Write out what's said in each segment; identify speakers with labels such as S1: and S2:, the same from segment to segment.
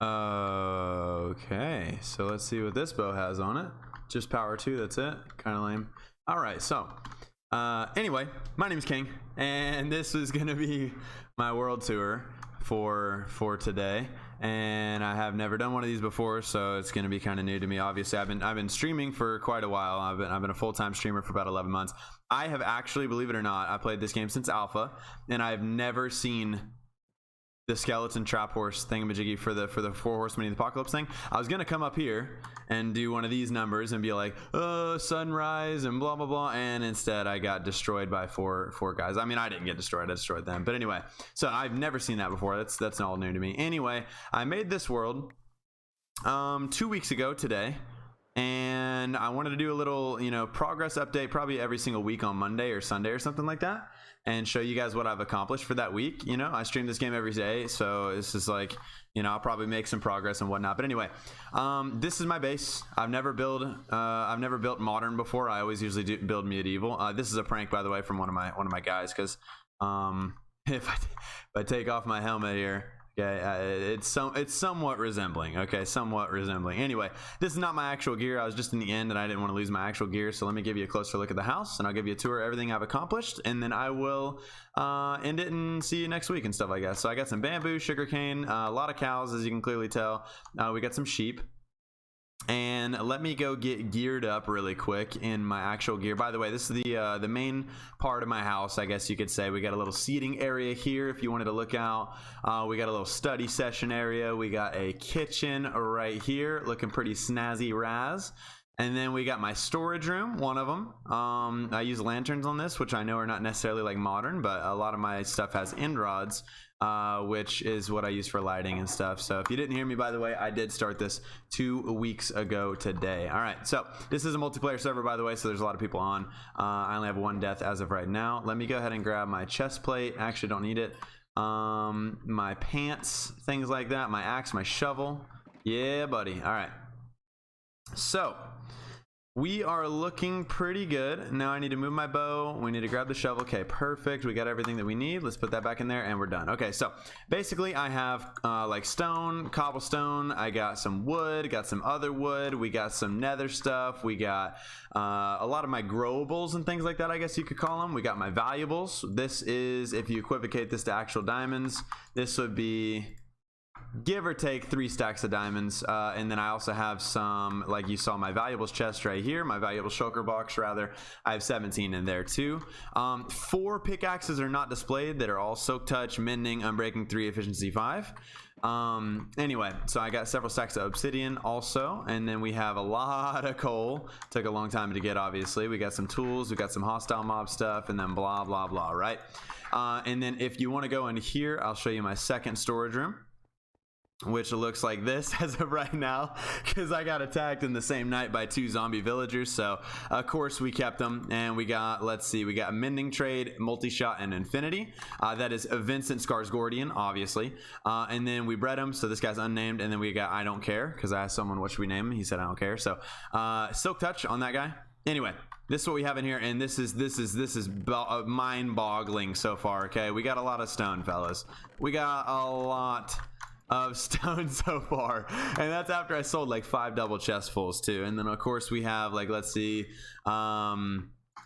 S1: Okay, so let's see what this bow has on it. Just power 2, that's it. Kind of lame. All right, so anyway, my name's King, and this is gonna be my world tour for today. And I have never done one of these before, so it's gonna be kind of new to me. Obviously, I've been streaming for quite a while. I've been a full-time streamer for about 11 months. I have actually, believe it or not, I played this game since alpha, and I've never seen the skeleton trap horse thingamajiggy for the 4 horsemen of the apocalypse thing. I was gonna come up here and do one of these numbers and be like, oh, sunrise and blah blah blah, and instead I got destroyed by four guys. I mean, I didn't get destroyed, I destroyed them. But anyway, so I've never seen that before. That's all new to me. Anyway, I made this world 2 weeks ago today, and I wanted to do a little, progress update probably every single week on Monday or Sunday or something like that, and show you guys what I've accomplished for that week. I stream this game every day, so this is like, I'll probably make some progress and whatnot. But anyway, this is my base. I've never built modern before. I always usually build medieval. This is a prank, by the way, from one of my guys, because if I take off my helmet here, okay, it's somewhat resembling. Okay, somewhat resembling. Anyway, this is not my actual gear. I was just in the end, and I didn't want to lose my actual gear. So let me give you a closer look at the house, and I'll give you a tour of everything I've accomplished, and then I will end it and see you next week and stuff like that. So I got some bamboo, sugarcane, a lot of cows, as you can clearly tell. We got some sheep. And let me go get geared up really quick in my actual gear. By the way, this is the main part of my house, I guess you could say. We got a little seating area here if you wanted to look out. We got a little study session area. We got a kitchen right here, looking pretty snazzy raz. And then we got my storage room, one of them. I use lanterns on this, which I know are not necessarily like modern, but a lot of my stuff has end rods, which is what I use for lighting and stuff. So if you didn't hear me, by the way, I did start this 2 weeks ago today. All right, so this is a multiplayer server, by the way, so there's a lot of people on. I only have 1 death as of right now. Let me go ahead and grab my chest plate. Actually, don't need it. My pants, things like that. My axe, my shovel. Yeah, buddy. All right. So we are looking pretty good. Now I need to move my bow. We need to grab the shovel. Okay, perfect. We got everything that we need. Let's put that back in there and we're done. Okay, so basically I have like stone, cobblestone. I got some wood, got some other wood. We got some nether stuff. We got a lot of my growables and things like that, I guess you could call them. We got my valuables. This is, if you equivocate this to actual diamonds, this would be give or take 3 stacks of diamonds, and then I also have some, like you saw, my valuables chest right here, my valuable shulker box rather. I have 17 in there too. 4 pickaxes are not displayed that are all soak touch, mending, unbreaking 3, efficiency 5. Anyway, so I got several stacks of obsidian also, and then we have a lot of coal. Took a long time to get, obviously. We got some tools, we got some hostile mob stuff, and then blah blah blah, right? And then if you want to go in here, I'll show you my second storage room, which looks like this as of right now, because I got attacked in the same night by 2 zombie villagers. So of course we kept them, and we got, let's see, we got mending trade, multi-shot, and infinity. That is Vincent Skarsgårdian, obviously. And then we bred him, so this guy's unnamed. And then we got I don't care, because I asked someone what should we name him, he said I don't care. So silk touch on that guy. Anyway, this is what we have in here, and this is mind-boggling so far. Okay, we got a lot of stone, fellas. We got a lot of stone so far, and that's after I sold like 5 double chestfuls too. And then of course we have, like, let's see, a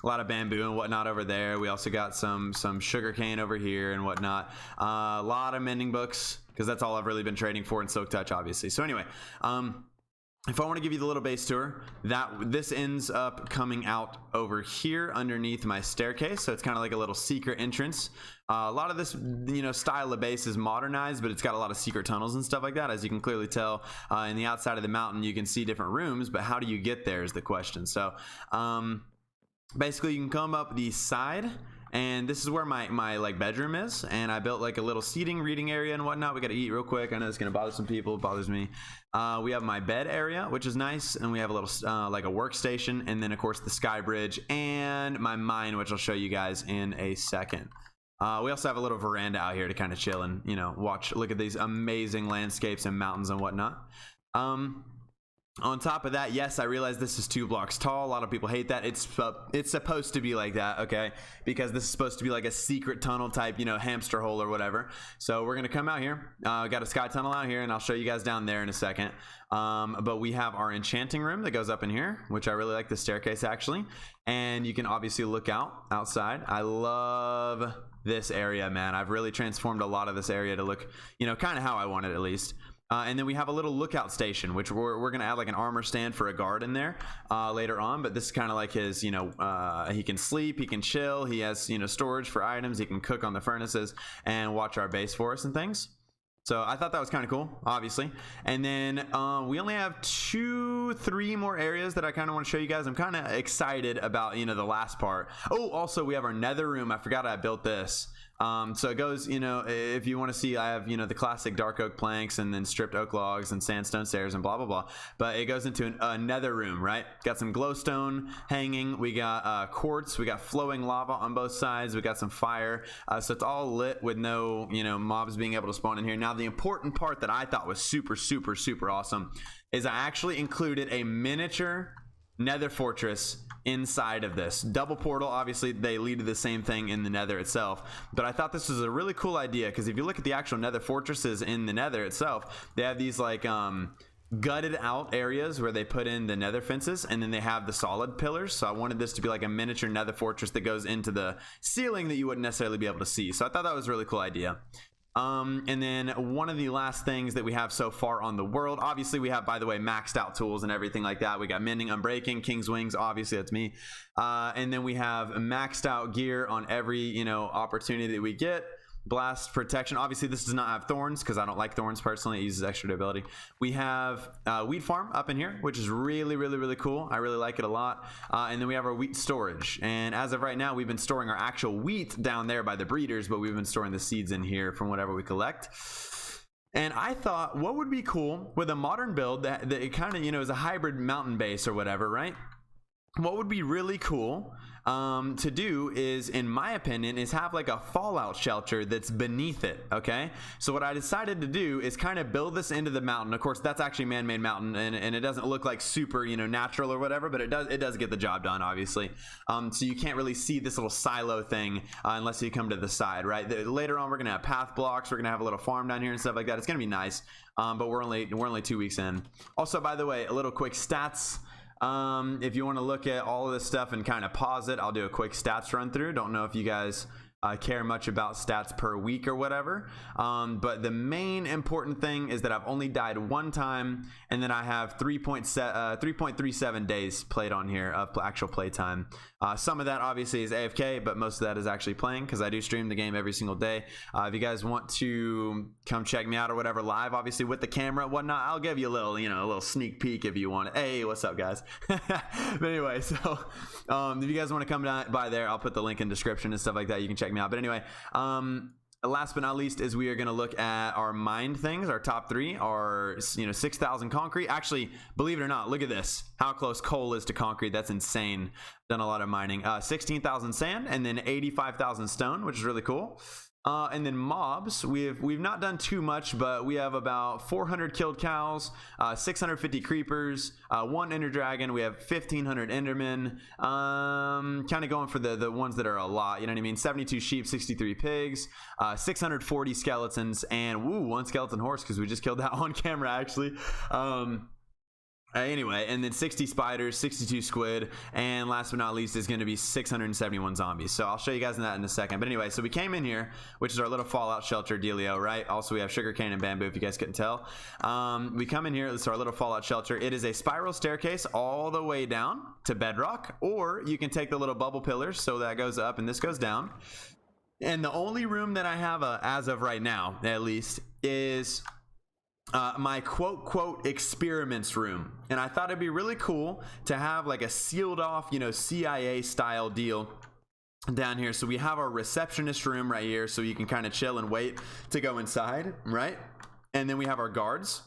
S1: lot of bamboo and whatnot over there. We also got some sugar cane over here and whatnot. A lot of mending books, because that's all I've really been trading for, and silk touch, obviously. So anyway, if I want to give you the little base tour, this ends up coming out over here underneath my staircase. So it's kind of like a little secret entrance. A lot of this, style of base is modernized, but it's got a lot of secret tunnels and stuff like that. As you can clearly tell, in the outside of the mountain, you can see different rooms, but how do you get there is the question. So basically you can come up the side, and this is where my like bedroom is, and I built like a little seating, reading area and whatnot. We got to eat real quick. I know it's gonna bother some people. It bothers me. We have my bed area, which is nice, and we have a little like a workstation, and then of course the sky bridge and my mine, which I'll show you guys in a second. We also have a little veranda out here to kind of chill and look at these amazing landscapes and mountains and whatnot. On top of that, yes, I realize this is 2 blocks tall. A lot of people hate that. It's supposed to be like that, okay? Because this is supposed to be like a secret tunnel type, you know, hamster hole or whatever. So we're gonna come out here. Got a sky tunnel out here, and I'll show you guys down there in a second. But we have our enchanting room that goes up in here, which I really like the staircase actually. And you can obviously look outside. I love this area, man. I've really transformed a lot of this area to look, you know, kind of how I want it at least. And then we have a little lookout station, which we're gonna add like an armor stand for a guard in there later on. But this is kind of like his, you know, he can sleep, he can chill, he has, you know, storage for items, he can cook on the furnaces and watch our base for us and things. So I thought that was kind of cool, obviously. And then we only have 2-3 more areas that I kind of want to show you guys. I'm kind of excited about, you know, the last part. Oh, also we have our nether room. I forgot I built this. So it goes, you know, if you want to see, I have, you know, the classic dark oak planks and then stripped oak logs and sandstone stairs and blah, blah, blah. But it goes into a nether room, right? Got some glowstone hanging. We got quartz. We got flowing lava on both sides. We got some fire. So it's all lit with no, you know, mobs being able to spawn in here. Now, the important part that I thought was super, super, super awesome is I actually included a miniature nether fortress inside of this double portal. Obviously they lead to the same thing in the nether itself, but I thought this was a really cool idea because if you look at the actual nether fortresses in the nether itself, they have these like gutted out areas where they put in the nether fences, and then they have the solid pillars. So I wanted this to be like a miniature nether fortress that goes into the ceiling that you wouldn't necessarily be able to see. So I thought that was a really cool idea. And then one of the last things that we have so far on the world, obviously we have, by the way, maxed out tools and everything like that. We got mending, unbreaking, king's wings, obviously that's me. And then we have maxed out gear on every, you know, opportunity that we get. Blast protection, obviously this does not have thorns because I don't like thorns personally. It uses extra durability. We have wheat farm up in here, which is really, really, really cool. I really like it a lot. And then we have our wheat storage, and as of right now we've been storing our actual wheat down there by the breeders, but we've been storing the seeds in here from whatever we collect. And I thought what would be cool with a modern build that it kind of, you know, is a hybrid mountain base or whatever, right? What would be really cool to do is, in my opinion, is have like a fallout shelter that's beneath it. Okay, so what I decided to do is kind of build this into the mountain. Of course that's actually man-made mountain, and it doesn't look like super, you know, natural or whatever, but it does get the job done, obviously. So you can't really see this little silo thing unless you come to the side, right? Later on we're gonna have path blocks, we're gonna have a little farm down here and stuff like that. It's gonna be nice, but we're only 2 weeks in. Also, by the way, a little quick stats. If you want to look at all of this stuff and kind of pause it, I'll do a quick stats run through. Don't know if you guys care much about stats per week or whatever, but the main important thing is that I've only died 1 time, and then I have 3.37 days played on here of actual play time. Some of that obviously is AFK, but most of that is actually playing because I do stream the game every single day. If you guys want to come check me out or whatever live, obviously with the camera and whatnot, I'll give you a little, you know, a little sneak peek if you want it. Hey, what's up, guys? But anyway, so if you guys want to come by there, I'll put the link in description and stuff like that. You can check me out. But anyway, last but not least is we are going to look at our mined things. Our top 3 are, you know, 6,000 concrete. Actually, believe it or not, look at this, how close coal is to concrete. That's insane. Done a lot of mining. 16,000 sand, and then 85,000 stone, which is really cool. And then mobs, we've not done too much, but we have about 400 killed cows, 650 creepers, 1 ender dragon. We have 1,500 endermen. Kind of going for the ones that are a lot, you know what I mean? 72 sheep, 63 pigs, 640 skeletons, and 1 skeleton horse because we just killed that on camera actually. Anyway, and then 60 spiders, 62 squid, and last but not least is going to be 671 zombies. So I'll show you guys that in a second. But anyway, so we came in here, which is our little fallout shelter dealio, right? Also, we have sugarcane and bamboo, if you guys couldn't tell. We come in here, this is our little fallout shelter. It is a spiral staircase all the way down to bedrock, or you can take the little bubble pillars, so that goes up and this goes down. And the only room that I have, as of right now, at least, is my quote experiments room. And I thought it'd be really cool to have like a sealed off, you know, CIA style deal down here. So we have our receptionist room right here, so you can kind of chill and wait to go inside, right? And then we have our guards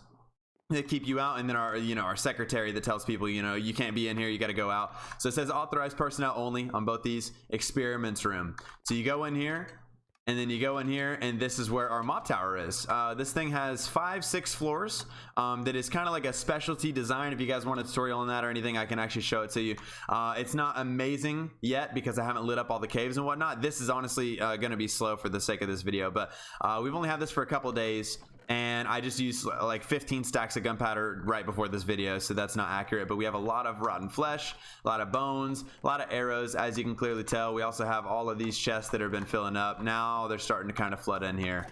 S1: that keep you out, and then our, you know, our secretary that tells people, you know, you can't be in here, you got to go out. So it says authorized personnel only on both these. Experiments room. So you go in here, and then you go in here, and this is where our mob tower is. This thing has 5-6 floors. That is kind of like a specialty design. If you guys want a tutorial on that or anything, I can actually show it to you. It's not amazing yet because I haven't lit up all the caves and whatnot. This is honestly going to be slow for the sake of this video, but we've only had this for a couple days. And I just used like 15 stacks of gunpowder right before this video, so that's not accurate. But we have a lot of rotten flesh, a lot of bones, a lot of arrows, as you can clearly tell. We also have all of these chests that have been filling up. Now they're starting to kind of flood in here.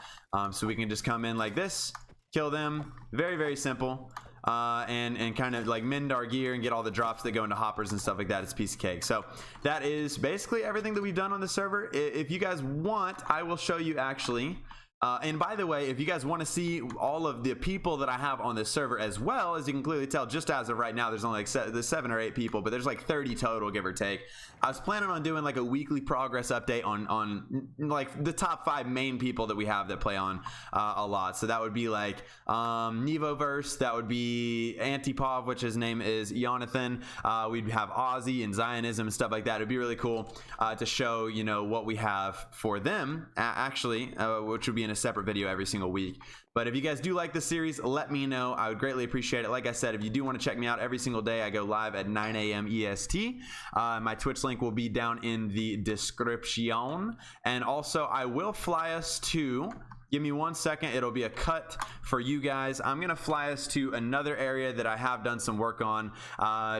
S1: So we can just come in like this, kill them. Very, very simple. And kind of like mend our gear and get all the drops that go into hoppers and stuff like that. It's a piece of cake. So that is basically everything that we've done on the server. If you guys want, I will show you actually. And by the way, if you guys want to see all of the people that I have on this server as well, as you can clearly tell, just as of right now, there's only like 7 or 8 people, but there's like 30 total, give or take. I was planning on doing like a weekly progress update on like the top 5 main people that we have that play on a lot. So that would be like Nevoverse, that would be Antipov, which his name is Jonathan. We'd have Ozzy and Zionism and stuff like that. It'd be really cool to show, you know, what we have for them actually, which would be in a separate video every single week. But if you guys do like this series, let me know. I would greatly appreciate it. Like I said, if you do want to check me out every single day, I go live at 9 a.m. EST. My Twitch link will be down in the description. And also, I will fly us to... Give me 1 second. It'll be a cut for you guys. I'm going to fly us to another area that I have done some work on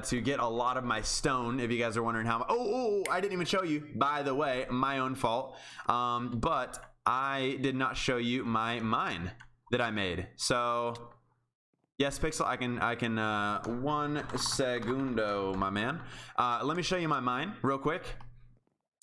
S1: to get a lot of my stone. If you guys are wondering how... Oh, I didn't even show you. By the way, my own fault. But I did not show you my mine that I made. So... Yes, Pixel, I can 1 segundo, my man. Let me show you my mine real quick.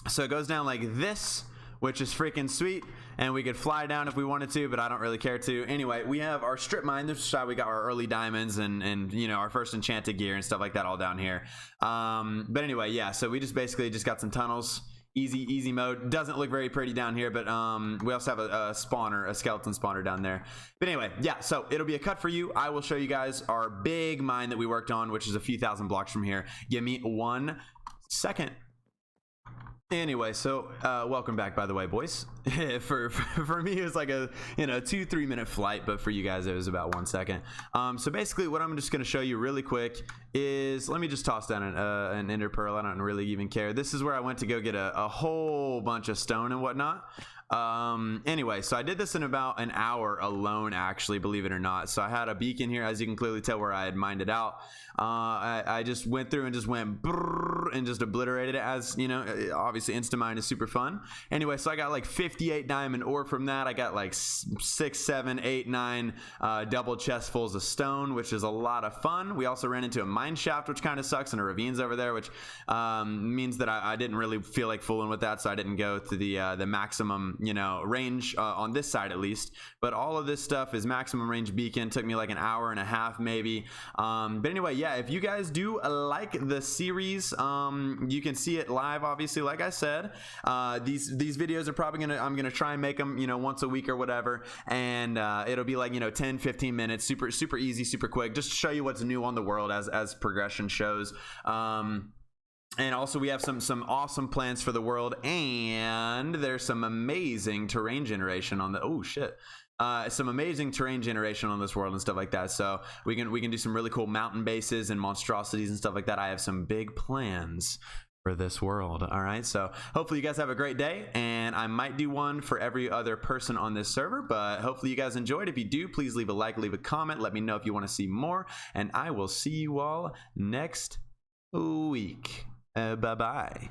S1: So it goes down like this, which is freaking sweet, and we could fly down if we wanted to, but I don't really care to. Anyway, we have our strip mine. This is how we got our early diamonds and you know, our first enchanted gear and stuff like that all down here. But anyway, yeah, so we just basically just got some tunnels. Easy mode. Doesn't look very pretty down here, but we also have a spawner, a skeleton spawner down there. But anyway, yeah, so it'll be a cut for you. I will show you guys our big mine that we worked on, which is a few thousand blocks from here. Give me 1 second. Anyway, so welcome back, by the way, boys. for me, it was like a 2-3 minute flight, but for you guys, it was about 1 second. So basically, what I'm just going to show you really quick is, let me just toss down an ender pearl. I don't really even care. This is where I went to go get a whole bunch of stone and whatnot. Anyway, so I did this in about an hour alone, actually, believe it or not. So I had a beacon here, as you can clearly tell, where I had mined it out. I just went through and just went brrr and just obliterated it, as you know. Obviously Instamine is super fun. Anyway, so I got like 58 diamond ore from that. I got like 6, 7, 8, 9 double chest fulls of stone, which is a lot of fun. We also ran into a mine shaft, which kind of sucks, and a ravines over there, which means that I didn't really feel like fooling with that, so I didn't go to the maximum range on this side at least. But all of this stuff is maximum range beacon. Took me like an hour and a half maybe. But anyway, yeah, if you guys do like the series, you can see it live, obviously, like I said. These videos are probably I'm gonna try and make them once a week or whatever, and it'll be like 10-15 minutes, super easy, super quick, just to show you what's new on the world as progression shows. And also we have some awesome plans for the world, and there's some amazing terrain generation on the some amazing terrain generation on this world and stuff like that. So we can do some really cool mountain bases and monstrosities and stuff like that. I have some big plans for this world. All right, so hopefully you guys have a great day, and I might do one for every other person on this server, but hopefully you guys enjoyed. If you do, please leave a like, leave a comment, let me know if you want to see more, and I will see you all next week. Bye bye.